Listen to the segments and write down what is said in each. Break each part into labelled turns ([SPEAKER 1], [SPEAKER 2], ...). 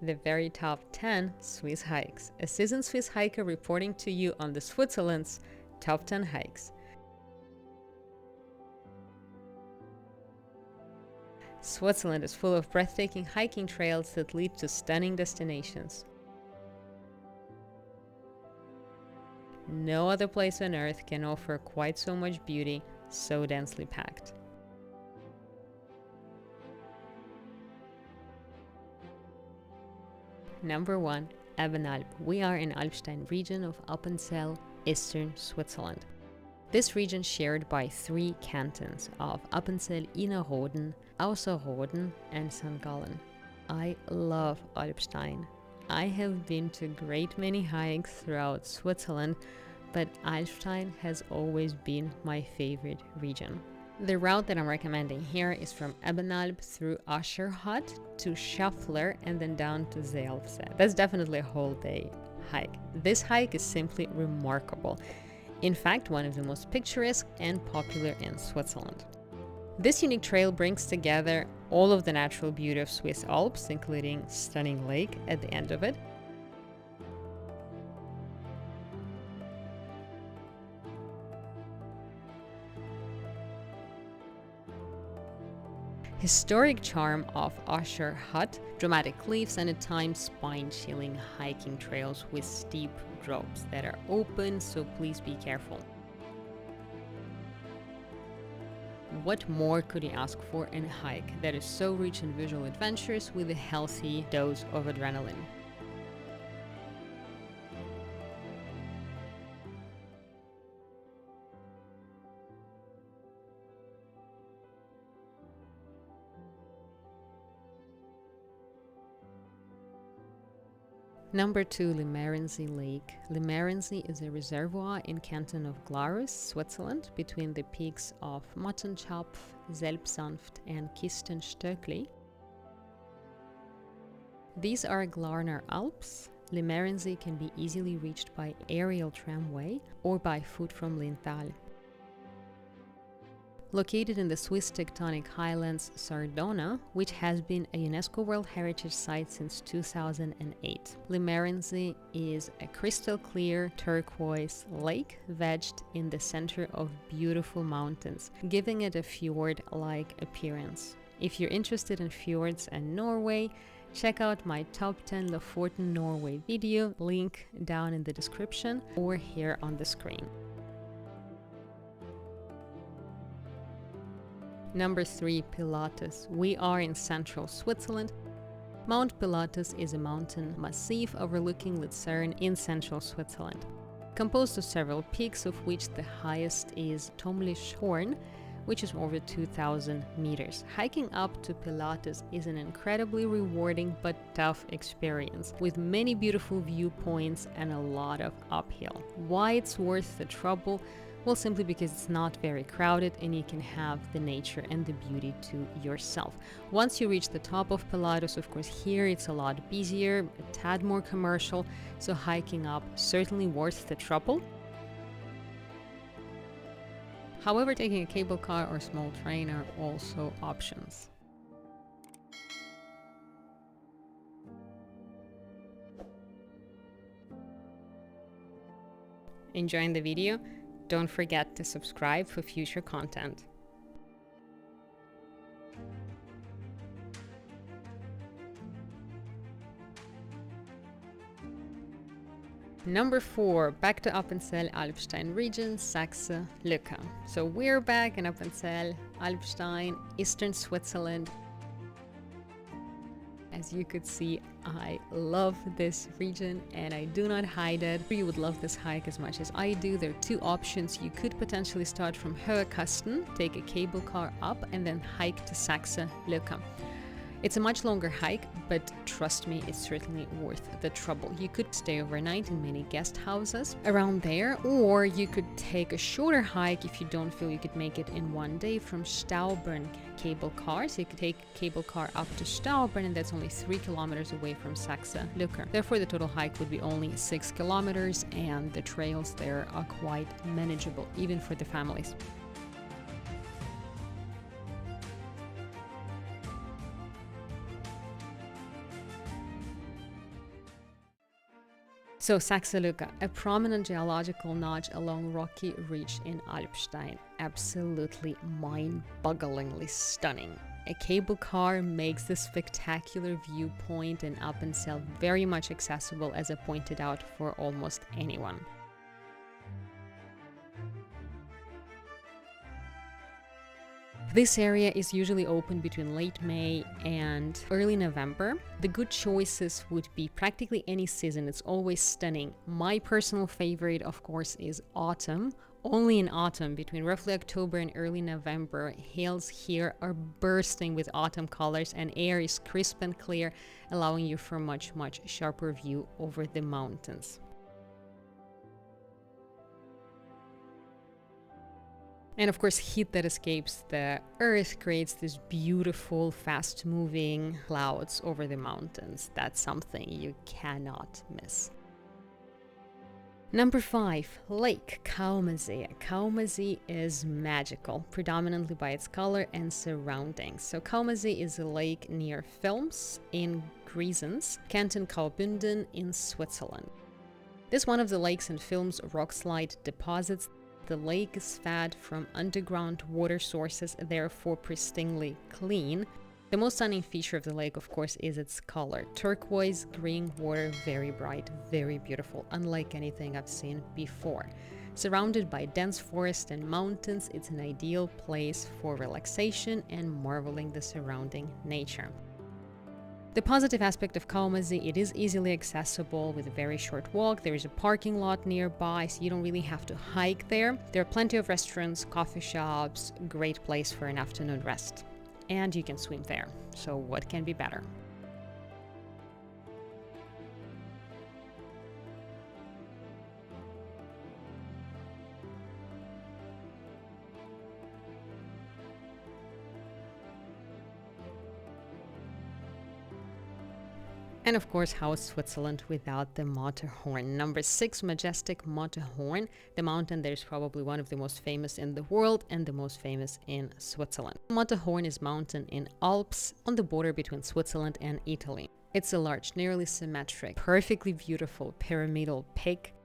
[SPEAKER 1] the very top 10 Swiss hikes. A seasoned Swiss hiker reporting to you on the Switzerland's top 10 hikes. Switzerland is full of breathtaking hiking trails that lead to stunning destinations. No other place on earth can offer quite so much beauty, so densely packed. Number 1. Eben-Alp. We are in Alpstein region of Appenzell, eastern Switzerland. This region shared by 3 cantons of Appenzell Innerrhoden, Ausserrhoden and St. Gallen. I love Alpstein. I have been to a great many hikes throughout Switzerland, but Alpstein has always been my favorite region. The route that I'm recommending here is from Eben-Alp through Ascherhut to Schaffler and then down to Zermatt. That's definitely a whole day hike. This hike is simply remarkable. In fact, one of the most picturesque and popular in Switzerland. This unique trail brings together all of the natural beauty of Swiss Alps, including stunning lake at the end of it. Historic charm of Ascherhut, dramatic cliffs and at times spine-chilling hiking trails with steep drops that are open, so please be careful. What more could you ask for in a hike that is so rich in visual adventures with a healthy dose of adrenaline? Number 2. Limerensee Lake. Limerensee is a reservoir in canton of Glarus, Switzerland, between the peaks of Matterhorn, Selbsanft and Kistenstöckli. These are Glarner Alps. Limerensee can be easily reached by aerial tramway or by foot from Linthal. Located in the Swiss tectonic highlands Sardona, which has been a UNESCO World Heritage Site since 2008. Limerensee is a crystal clear turquoise lake wedged in the center of beautiful mountains, giving it a fjord-like appearance. If you're interested in fjords and Norway, check out my top 10 Lofoten Norway video, link down in the description or here on the screen. Number 3. Pilatus. We are in central Switzerland. Mount Pilatus is a mountain massif overlooking Luzern in central Switzerland. Composed of several peaks, of which the highest is Tomlishorn, which is over 2,000 meters. Hiking up to Pilatus is an incredibly rewarding but tough experience, with many beautiful viewpoints and a lot of uphill. Why it's worth the trouble? Well, simply because it's not very crowded and you can have the nature and the beauty to yourself. Once you reach the top of Pilatus, of course, here it's a lot busier, a tad more commercial, so hiking up certainly worth the trouble. However, taking a cable car or small train are also options. Enjoying the video? Don't forget to subscribe for future content. Number 4, back to Appenzell-Alpstein region, Saxer-Lücker. So we're back in Appenzell-Alpstein, eastern Switzerland. As you could see, I love this region and I do not hide it. You would love this hike as much as I do. There are 2 options. You could potentially start from Höhekasten, take a cable car up and then hike to Saxer-Lücker. It's a much longer hike, but trust me, it's certainly worth the trouble. You could stay overnight in many guest houses around there, or you could take a shorter hike if you don't feel you could make it in one day from Staubern cable car. So you could take cable car up to Staubern, and that's only 3 kilometers away from Saxer-Lücker. Therefore, the total hike would be only 6 kilometers, and the trails there are quite manageable, even for the families.
[SPEAKER 2] So, Saxer-Lücker, a prominent geological notch along rocky ridge in Alpstein, absolutely mind-bogglingly stunning. A cable car makes the spectacular viewpoint in Appenzell very much accessible, as I pointed out, for almost anyone. This area is usually open between late May and early November. The good choices would be practically any season. It's always stunning. My personal favorite, of course, is autumn. Only in autumn, between roughly October and early November, hills here are bursting with autumn colors and air is crisp and clear, allowing you for much sharper view over the mountains. And of course, heat that escapes the earth creates this beautiful, fast-moving clouds over the mountains. That's something you cannot miss. Number 5, Lake Kaumsee. Kaumsee is magical, predominantly by its color and surroundings. So Kaumsee is a lake near Flimsa in Glarus, canton Graubünden in Switzerland. This is one of the lakes and Flimsa rockslide deposits. The lake is fed from underground water sources, therefore pristinely clean. The most stunning feature of the lake, of course, is its color. Turquoise green water, very bright, very beautiful, unlike anything I've seen before. Surrounded by dense forest and mountains, it's an ideal place for relaxation and marveling the surrounding nature. The positive aspect of Kaumsee, it is easily accessible with a very short walk. There is a parking lot nearby, so you don't really have to hike there. There are plenty of restaurants, coffee shops, great place for an afternoon rest. And you can swim there, so what can be better? And of course, how is Switzerland without the Matterhorn? Number 6, majestic Matterhorn, the mountain that is probably one of the most famous in the world and the most famous in Switzerland. Matterhorn is mountain in Alps on the border between Switzerland and Italy. It's a large, nearly symmetric, perfectly beautiful pyramidal peak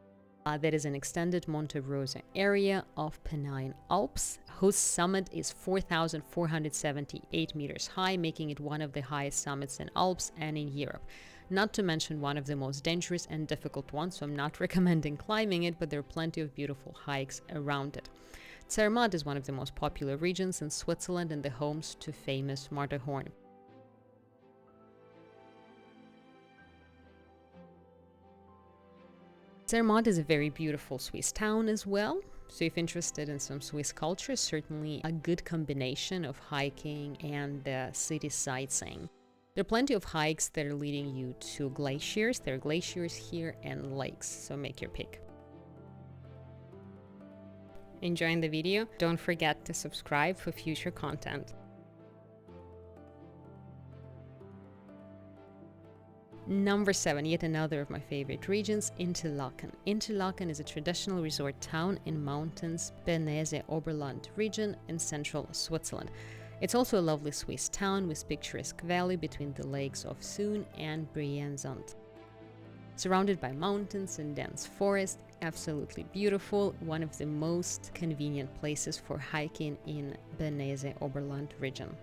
[SPEAKER 2] that is an extended Monte Rosa area of Pennine Alps, whose summit is 4,478 meters high, making it one of the highest summits in Alps and in Europe. Not to mention one of the most dangerous and difficult ones, so I'm not recommending climbing it, but there are plenty of beautiful hikes around it. Zermatt is one of the most popular regions in Switzerland and the homes to famous Matterhorn. Zermatt is a very beautiful Swiss town as well, so if interested in some Swiss culture, certainly a good combination of hiking and city sightseeing. There are plenty of hikes that are leading you to glaciers. There are glaciers here and lakes, so make your pick. Enjoying the video? Don't forget to subscribe for future content. Number 7, yet another of my favorite regions, Interlaken. Interlaken is a traditional resort town in mountains, Bernese Oberland region in central Switzerland. It's also a lovely Swiss town with picturesque valley between the lakes of Thun and Brienz. Surrounded by mountains and dense forest, absolutely beautiful, one of the most convenient places for hiking in Bernese Oberland region.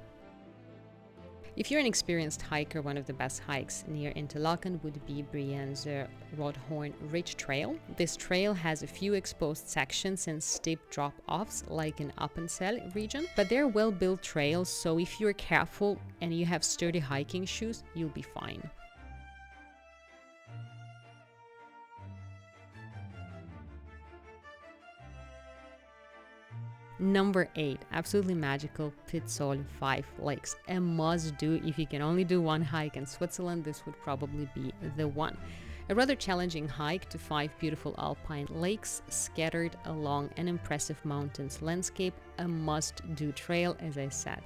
[SPEAKER 2] If you're an experienced hiker, one of the best hikes near Interlaken would be Brienz Rodhorn Ridge Trail. This trail has a few exposed sections and steep drop-offs like in Appenzell region, but they're well-built trails, so if you're careful and you have sturdy hiking shoes, you'll be fine. Number 8, absolutely magical Pizol 5 Lakes. A must-do. If you can only do one hike in Switzerland, this would probably be the one. A rather challenging hike to 5 beautiful alpine lakes scattered along an impressive mountains landscape. A must-do trail, as I said.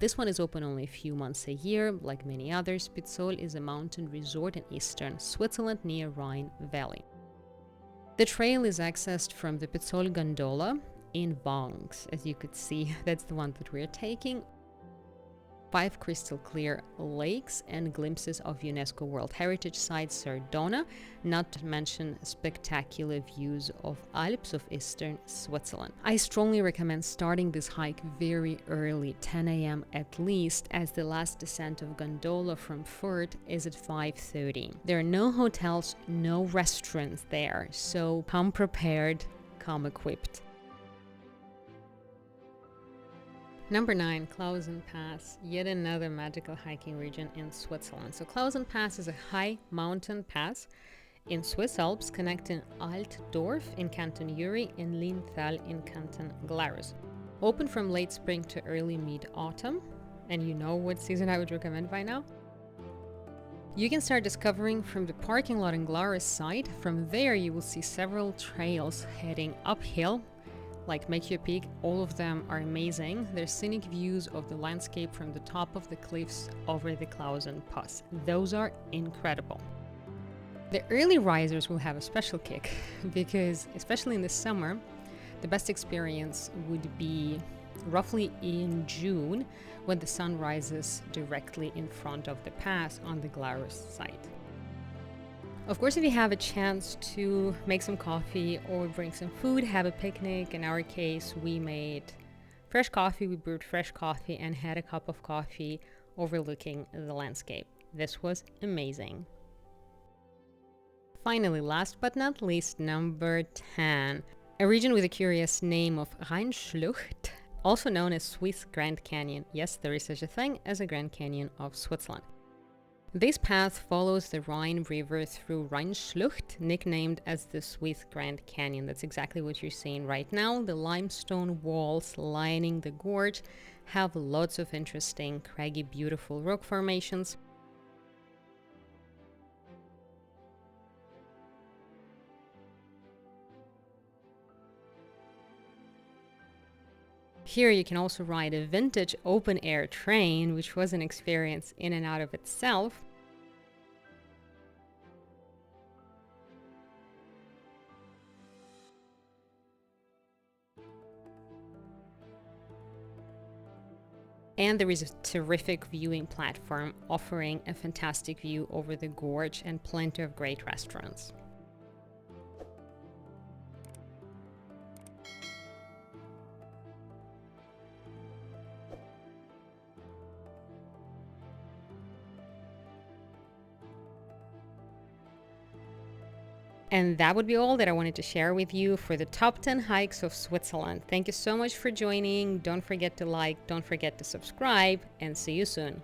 [SPEAKER 2] This one is open only a few months a year. Like many others, Pizol is a mountain resort in eastern Switzerland near Rhine Valley. The trail is accessed from the Pizol gondola in Wangs. As you could see, that's the one that we're taking. 5 crystal clear lakes and glimpses of UNESCO World Heritage Site Sardona, not to mention spectacular views of Alps of eastern Switzerland. I strongly recommend starting this hike very early, 10 a.m. at least, as the last descent of gondola from Fürth is at 5:30. There are no hotels, no restaurants there, so come prepared, come equipped. Number 9, Clausen Pass, yet another magical hiking region in Switzerland. So Clausen Pass is a high mountain pass in Swiss Alps connecting Altdorf in Canton Uri and Linthal in Canton Glarus. Open from late spring to early mid-autumn, and you know what season I would recommend by now. You can start discovering from the parking lot in Glarus side. From there you will see several trails heading uphill, like Make Your Peak. All of them are amazing. There's scenic views of the landscape from the top of the cliffs over the Clausen Pass. Those are incredible. The early risers will have a special kick because, especially in the summer, the best experience would be roughly in June when the sun rises directly in front of the pass on the Glarus side. Of course, if you have a chance to make some coffee or bring some food, have a picnic. In our case, we made fresh coffee, we brewed fresh coffee and had a cup of coffee overlooking the landscape. This was amazing. Finally, last but not least, number 10, a region with a curious name of Rheinschlucht, also known as Swiss Grand Canyon. Yes, there is such a thing as a Grand Canyon of Switzerland. This path follows the Rhine River through Rheinschlucht, nicknamed as the Swiss Grand Canyon. That's exactly what you're seeing right now. The limestone walls lining the gorge have lots of interesting, craggy, beautiful rock formations. Here you can also ride a vintage open-air train, which was an experience in and out of itself. And there is a terrific viewing platform offering a fantastic view over the gorge and plenty of great restaurants. And that would be all that I wanted to share with you for the top 10 hikes of Switzerland. Thank you so much for joining. Don't forget to like, don't forget to subscribe, and see you soon.